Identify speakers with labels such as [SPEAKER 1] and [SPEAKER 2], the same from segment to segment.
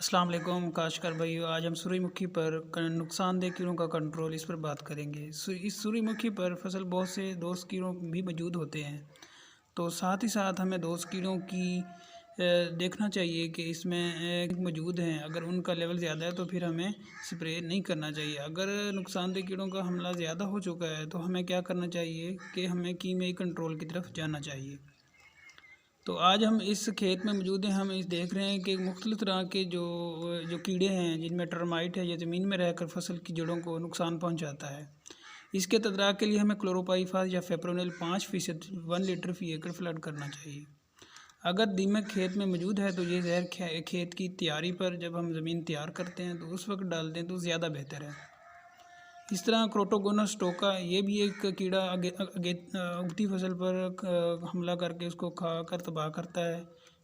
[SPEAKER 1] अस्सलाम वालेकुम काशकार भाइयों। आज हम सूरजमुखी पर नुकसानदेह कीड़ों का कंट्रोल इस पर बात करेंगे। इस सूरजमुखी पर फसल बहुत से दोस्त कीड़ों भी मौजूद होते हैं, तो साथ ही साथ हमें दोस्त कीड़ों की देखना चाहिए कि इसमें मौजूद हैं। अगर उनका लेवल ज़्यादा है तो फिर हमें स्प्रे नहीं करना चाहिए। अगर नुकसानदेह कीड़ों का हमला ज़्यादा हो चुका है तो हमें क्या करना चाहिए कि हमें कीमियाई कंट्रोल की तरफ जाना चाहिए। तो आज हम इस खेत में मौजूद हैं। हम इस देख रहे हैं कि मुख्तलिफ़ तरह के जो जो कीड़े हैं, जिनमें टर्माइट है, ये ज़मीन में रहकर फसल की जड़ों को नुकसान पहुंचाता है। इसके तदराक के लिए हमें क्लोरोपाइरीफास या फेप्रोनिल 5% 1 लीटर फी एकड़ फ्लड करना चाहिए। अगर दीमक खेत में मौजूद है तो ये जहर खेत की तैयारी पर जब हम ज़मीन तैयार करते हैं तो उस वक्त डाल दें तो ज़्यादा बेहतर है। इस तरह क्रोटोगोनस टोका ये भी एक कीड़ा उगती फसल पर हमला करके उसको खा कर तबाह करता है।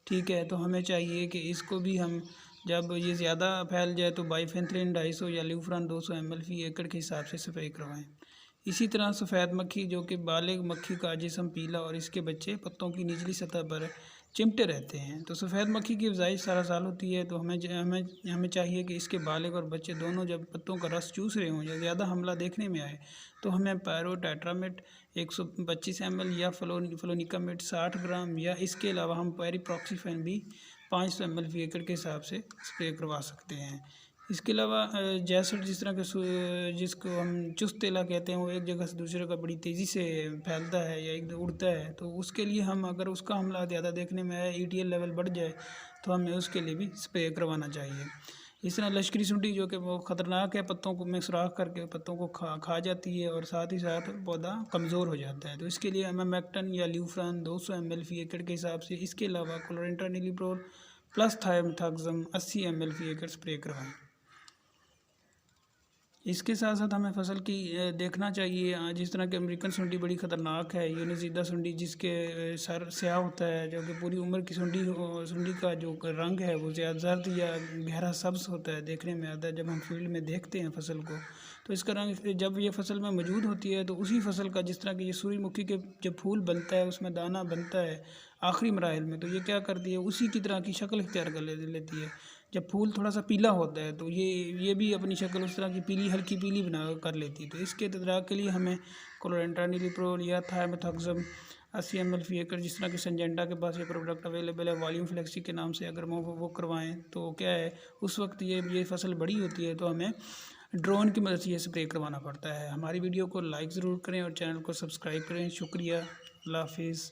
[SPEAKER 1] ठीक है, तो हमें चाहिए कि इसको भी हम जब ये ज़्यादा फैल जाए तो बाइफेंथ्रिन 250 या ल्यूफ्रान 200 ml फी एकड़ के हिसाब से स्प्रे करवाएं। इसी तरह सफ़ेद मक्खी, जो कि बालिग मक्खी का जिस्म पीला और इसके बच्चे पत्तों की निचली सतह पर चिमटे रहते हैं, तो सफ़ेद मक्खी की अफज़ाइश सारा साल होती है। तो हमें हमें चाहिए कि इसके बालिग और बच्चे दोनों जब पत्तों का रस चूस रहे हों या ज़्यादा हमला देखने में आए तो हमें पैरोटेट्रामेट 125 ml या फ्लोनिकामेट 60 ग्राम या इसके अलावा हम पैरीप्रॉक्सीफेन भी 500 ml फी एकड़ के हिसाब से स्प्रे करवा सकते हैं। इसके अलावा जैसट जिस तरह के जिसको हम चुस्तेला कहते हैं, वो एक जगह से दूसरी जगह बड़ी तेज़ी से फैलता है या एक उड़ता है, तो उसके लिए हम अगर उसका हमला ज़्यादा देखने में आए, ETL लेवल बढ़ जाए, तो हमें उसके लिए भी स्प्रे करवाना चाहिए। इस तरह लश्करी सुंडी, जो कि वो ख़तरनाक है, पत्तों को में सुराख करके पत्तों को खा जाती है और साथ ही साथ पौधा कमज़ोर हो जाता है। तो इसके लिए हमें मैक्टन या ल्यूफ्रान 200 ml फी एकड़ के हिसाब से, इसके अलावा क्लोरेंट्रानिलीप्रोल प्लस थायोमेथाक्सम 80 ml फी एकड़ स्प्रे करवाएं। इसके साथ साथ हमें फसल की देखना चाहिए। जिस तरह की अमेरिकन सुंडी बड़ी ख़तरनाक है, यूनिज़िदा सुंडी, जिसके सर स्याह होता है, जो कि पूरी उम्र की सुंडी का जो रंग है वो ज़्यादा जर्द या गहरा सब्ज़ होता है, देखने में आता है। जब हम फील्ड में देखते हैं फसल को, तो इसका रंग जब ये फसल में मौजूद होती है तो उसी फसल का, जिस तरह की ये सूरजमुखी के जब फूल बनता है उसमें दाना बनता है आखिरी मराहिल में, तो ये क्या करती है, उसी की तरह की शक्ल इख्तियार कर लेती है। जब फूल थोड़ा सा पीला होता है तो ये भी अपनी शक्ल उस तरह की पीली, हल्की पीली बना कर लेती है। तो इसके तदराक के लिए हमें क्लोरेंट्रानिलीप्रोल या थायोमेथाक्सम 80 ml फी एकड़, जिस तरह की संजेंटा के पास ये प्रोडक्ट अवेलेबल है, वॉल्यूम फ्लेक्सी के नाम से, अगर वो करवाएं तो क्या है, उस वक्त ये फसल बड़ी होती है तो हमें ड्रोन की मदद से ये स्प्रे करवाना पड़ता है। हमारी वीडियो को लाइक ज़रूर करें और चैनल को सब्सक्राइब करें। शुक्रिया, अल्लाह हाफिज़।